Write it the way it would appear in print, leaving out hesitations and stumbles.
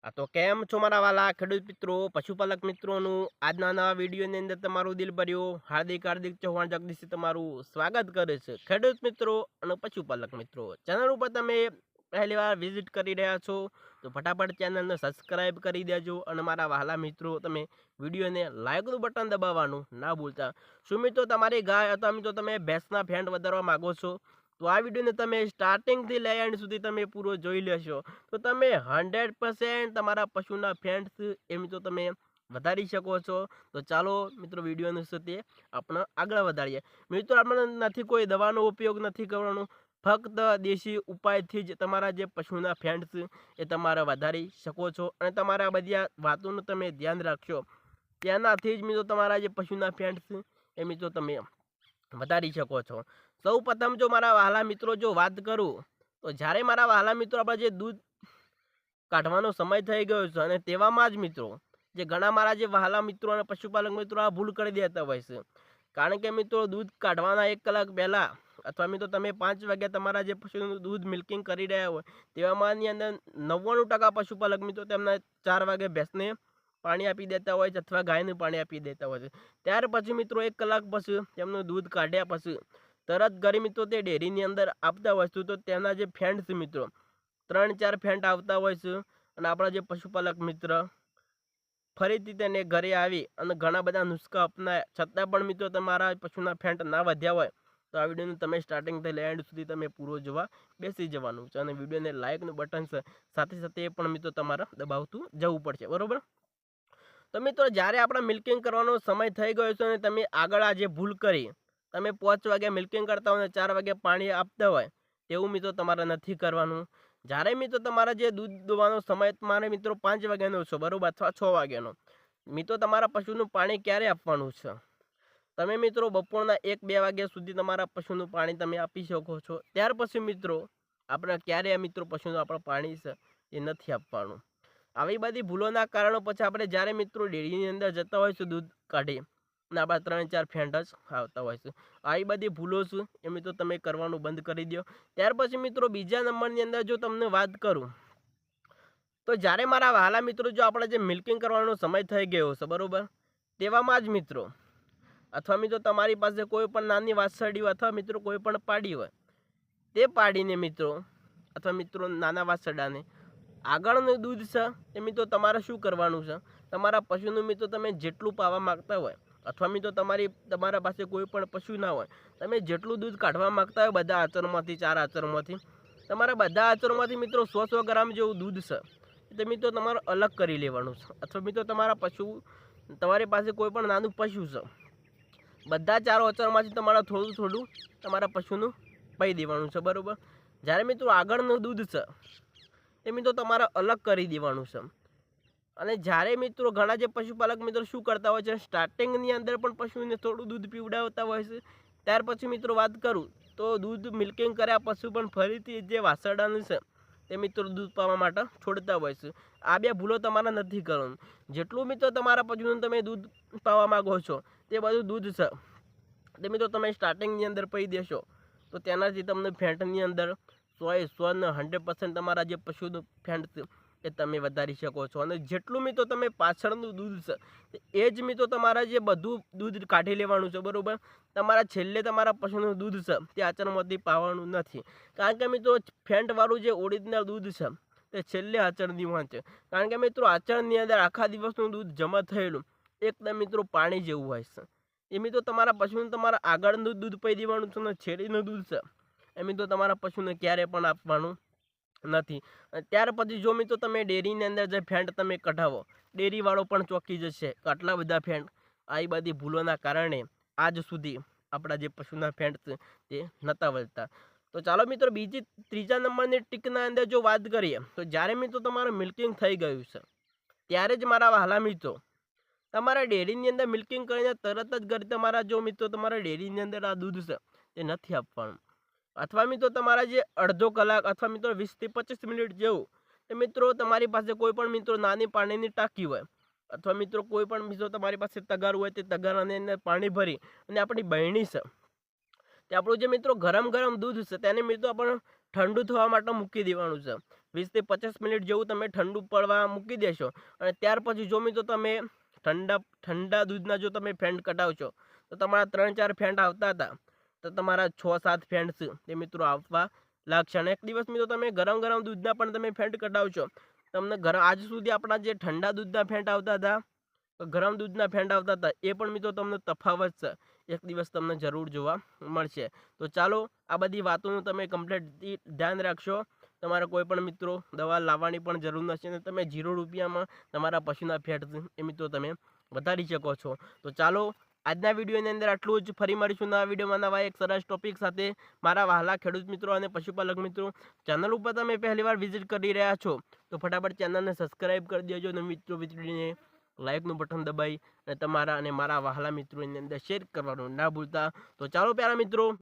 તો કેમ છો મારા વાલા ખેડૂત મિત્રો પશુપાલક મિત્રોનું આજના નવા વિડીયોની અંદર તમારું દિલ ભર્યું હાર્દિક ચૌહાણ જગદીશ તમારું સ્વાગત કરે છે ખેડૂત મિત્રો અને પશુપાલક મિત્રો ચેનલ ઉપર તમે પહેલી વાર વિઝિટ કરી રહ્યા છો તો ફટાફટ ચેનલને સબસ્ક્રાઇબ કરી દેજો અને મારા વહાલા મિત્રો તમે વિડીયોને લાઇકનું બટન દબાવવાનું ના ભૂલતા શું મિત્રો તમારી ગાય અથવા મિત્રો તમે ભેંસના ફેંટ વધારવા માગો છો તો આ વિડીયોને તમે સ્ટાર્ટિંગથી લઈ એન્ડ સુધી તમે પૂરો જોઈ લેશો તો તમે 100% તમારા પશુના ફેંટ્સ એમ તો તમે વધારી શકો છો। તો ચાલો મિત્રો વિડીયોનું સાથે આપણે આગળ વધારીએ। મિત્રો આપણે નથી કોઈ દવાનો ઉપયોગ નથી કરવાનો, ફક્ત દેશી ઉપાયથી જ તમારા જે પશુના ફેંટ્સ એ તમારે વધારી શકો છો અને તમારા બધી વાતોનું તમે ધ્યાન રાખશો તેનાથી જ મિત્રો તમારા જે પશુના ફેંટ્સ એ મિત્રો તમે વધારી શકો છો। સૌ પ્રથમ જો મારા વહાલા મિત્રો જો વાત કરું તો જ્યારે મારા વહાલા મિત્રો આપણે જે દૂધ કાઢવાનો સમય થઈ ગયો છે અને તેવામાં જ મિત્રો જે ઘણા મારા જે વહાલા મિત્રો અને પશુપાલક મિત્રો આ ભૂલ કરી દેતા હોય છે, કારણ કે મિત્રો દૂધ કાઢવાના 1 કલાક પહેલાં અથવા મિત્રો તમે 5 વાગ્યા તમારા જે પશુનું દૂધ મિલ્કિંગ કરી રહ્યા હોય તેમાંની અંદર 99% પશુપાલક મિત્રો તેમના 4 વાગે ભેંસને પાણી આપી દેતા હોય છે અથવા ગાયને પાણી આપી દેતા હોય છે। ત્યાર પછી મિત્રો 1 કલાક પછી તેમનું દૂધ કાઢ્યા પછી તરત ઘરે મિત્રો તે ડેરીની અંદર આપતા હોય છે તો તેના જે ફેંટ છે મિત્રો 3-4 ફેંટ આવતા હોય છે અને આપણા જે પશુપાલક મિત્ર ફરીથી તેને ઘરે આવી અને ઘણા બધા નુસ્ખા અપનાવ્યા છતાં પણ મિત્રો તમારા પશુના ફેંટ ના વધ્યા હોય તો આ વિડીયોને તમે સ્ટાર્ટિંગથી લઈ એન્ડ સુધી તમે પૂરો જોવા બેસી જવાનું છે અને વિડીયોને લાઇકનું બટન છે સાથે સાથે એ પણ મિત્રો તમારે દબાવતું જવું પડશે, બરાબર। તો મિત્રો જ્યારે આપણા મિલ્કિંગ કરવાનો સમય થઈ ગયો છે અને તમે આગળ આ જે ભૂલ કરી તમે 5 વાગે મિલ્કિંગ કરતા હોય 4 વાગે પાણી આપતા હોય તેવું મિત્રો તમારે નથી કરવાનું। જ્યારે મિત્રો તમારા જે દૂધ દોવાનો સમય તમારે મિત્રો 5 વાગ્યાનો છે, બરાબર, અથવા 6 વાગ્યાનો, મિત્રો તમારા પશુનું પાણી ક્યારે આપવાનું છે તમે મિત્રો બપોરના 1-2 વાગ્યા સુધી તમારા પશુનું પાણી તમે આપી શકો છો। ત્યાર પછી મિત્રો આપણે ક્યારે મિત્રો પશુનું આપણે પાણી છે એ નથી આપવાનું। આવી બધી ભૂલોના કારણો પછી આપણે જ્યારે મિત્રો ડેરીની અંદર જતા હોય છે દૂધ કાઢી અને આપણા 3-4 ફેંટ જ આવતા હોય છે, આવી બધી ભૂલો છે એ મિત્રો તમે કરવાનું બંધ કરી દો। ત્યાર પછી મિત્રો બીજા નંબરની અંદર જો તમને વાત કરું તો જ્યારે મારા વહાલા મિત્રો જો આપણે જે મિલ્કિંગ કરવાનો સમય થઈ ગયો છે, બરાબર, તેવામાં જ મિત્રો અથવા મિત્રો તમારી પાસે કોઈ પણ નાની વાછરડી અથવા મિત્રો કોઈ પણ પાડી હોય તે પાડીને મિત્રો અથવા મિત્રો નાના વાછરડાને આગળનું દૂધ છે એ મિત્રો તમારે શું કરવાનું છે, તમારા પશુનું મિત્રો તમે જેટલું પાવા માગતા હોય અથવા મિત્રો તમારા પાસે કોઈ પણ પશુ ના હોય તમે જેટલું દૂધ કાઢવા માગતા હોય બધા આચરમાંથી 4 આચરમાંથી તમારા બધા આચરમાંથી મિત્રો 100 ગ્રામ જેવું દૂધ છે તે મિત્રો તમારે અલગ કરી લેવાનું છે અથવા મિત્રો તમારી પાસે કોઈ પણ નાનું પશુ છે બધા 4 આચરમાંથી તમારે થોડું થોડું તમારા પશુનું પાઈ દેવાનું છે, બરાબર। જ્યારે મિત્રો આગળનું દૂધ છે એ મિત્રો તમારે અલગ કરી દેવાનું છે અને જ્યારે મિત્રો ઘણા જે પશુપાલક મિત્રો શું કરતા હોય છે સ્ટાર્ટિંગની અંદર પણ પશુને થોડું દૂધ પીવડાવતા હોય છે, ત્યાર પછી મિત્રો વાત કરું તો દૂધ મિલ્કિંગ કર્યા પછી પણ ફરીથી જે વાસરડાનું છે તે મિત્રો દૂધ પાવા માટે છોડતા હોય છે। આ બે ભૂલો તમારે નથી કરવાનું। જેટલું મિત્રો તમારા પશુનું તમે દૂધ પાવા માગો છો તે બધું દૂધ છે તે મિત્રો તમે સ્ટાર્ટિંગની અંદર પી દેશો તો તેનાથી તમને ફેંટની અંદર 100% તમારા જે પશુનું ફેંટ છે એ તમે વધારી શકો છો અને જેટલું મિત્રો તમે પાછળનું દૂધ છે એ જ મિત્રો તમારા જે બધું દૂધ કાઢી લેવાનું છે, બરાબર। તમારા છેલ્લે તમારા પશુનું દૂધ છે તે આચરણમાંથી પાવાનું નથી, કારણ કે મિત્રો ફેંટવાળું જે ઓરિજિનલ દૂધ છે તે છેલ્લે આચરણની હોય છે, કારણ કે મિત્રો આચરણની અંદર આખા દિવસનું દૂધ જમા થયેલું એકદમ મિત્રો પાણી જેવું હોય છે। એ મિત્રો તમારા પશુને તમારા આગળનું દૂધ પી દેવાનું છે અને છેલ્લીનું દૂધ છે એ મિત્રો તમારા પશુને ક્યારે પણ આપવાનું નથી। ત્યાર પછી જો મિત્રો તમે ડેરીની અંદર જે ફેંટ તમે કઢાવો ડેરીવાળો પણ ચોંકી જશે કે આટલા બધા ફેંટ। આવી બધી ભૂલોના કારણે આજ સુધી આપણા જે પશુના ફેંટ છે તે નહોતા વધતા। તો ચાલો મિત્રો ત્રીજા નંબરની ટીકના અંદર જો વાત કરીએ તો જ્યારે મિત્રો તમારું મિલ્કિંગ થઈ ગયું છે ત્યારે જ મારા વહાલા મિત્રો તમારા ડેરીની અંદર મિલ્કિંગ કરીને તરત જ ઘરે તમારા જો મિત્રો તમારા ડેરીની અંદર આ દૂધ છે તે નથી આપવાનું અથવા મિત્રો તમારા જે અડધો કલાક અથવા મિત્રો 20 થી 25 મિનિટ જેવું એ મિત્રો તમારી પાસે કોઈ પણ મિત્રો નાની પાણીની ટાંકી હોય અથવા મિત્રો કોઈ પણ મિત્રો તમારી પાસે તગાર હોય તે તગારની અંદર પાણી ભરી અને આપણી બહેણી છે તે આપણું જે મિત્રો ગરમ દૂધ છે તેને મિત્રો આપણે ઠંડુ થવા માટે મૂકી દેવાનું છે। 20 થી 25 મિનિટ જેવું તમે ઠંડુ પડવા મૂકી દેશો અને ત્યાર પછી જો મિત્રો તમે ઠંડા દૂધના જો તમે ફેંટ કઢાવશો તો તમારા 3-4 ફેંટ આવતા હતા તો તમારા 6-7 ફેંટ તે મિત્રો આવવા લાગશે. અને એક દિવસ મિત્રો તમે ગરમ દૂધના પણ તમે ફેંટ કઢાવશો તમને આજ સુધી આપણા જે ઠંડા દૂધના ફેંટ આવતા હતા ગરમ દૂધના ફેંટ આવતા હતા એ પણ મિત્રો તમને તફાવત છે એક દિવસ તમને જરૂર જોવા મળશે. તો ચાલો આ બધી વાતોનું તમે કમ્પ્લીટ ધ્યાન રાખશો. તમારા કોઈ પણ મિત્રો દવા લાવવાની પણ જરૂર નથી અને તમે 0 રૂપિયામાં તમારા પશુના ફેટ એ મિત્રો તમે વધારી શકો છો. તો ચાલો આજના વિડીયોની અંદર આટલું જ. ફરી મળીશું નવા વિડીયોમાં નવા એક સરસ ટોપિક સાથે. મારા વહાલા ખેડૂત મિત્રો અને પશુપાલક મિત્રો, ચેનલ ઉપર તમે પહેલીવાર વિઝિટ કરી રહ્યા છો તો ફટાફટ ચેનલને સબસ્ક્રાઈબ કરી દેજો અને મિત્રો વિડીયોને લાઇકનું બટન દબાઈ અને તમારા અને મારા વહાલા મિત્રોની અંદર શેર કરવાનું ના ભૂલતા. તો ચાલો પ્યારા મિત્રો.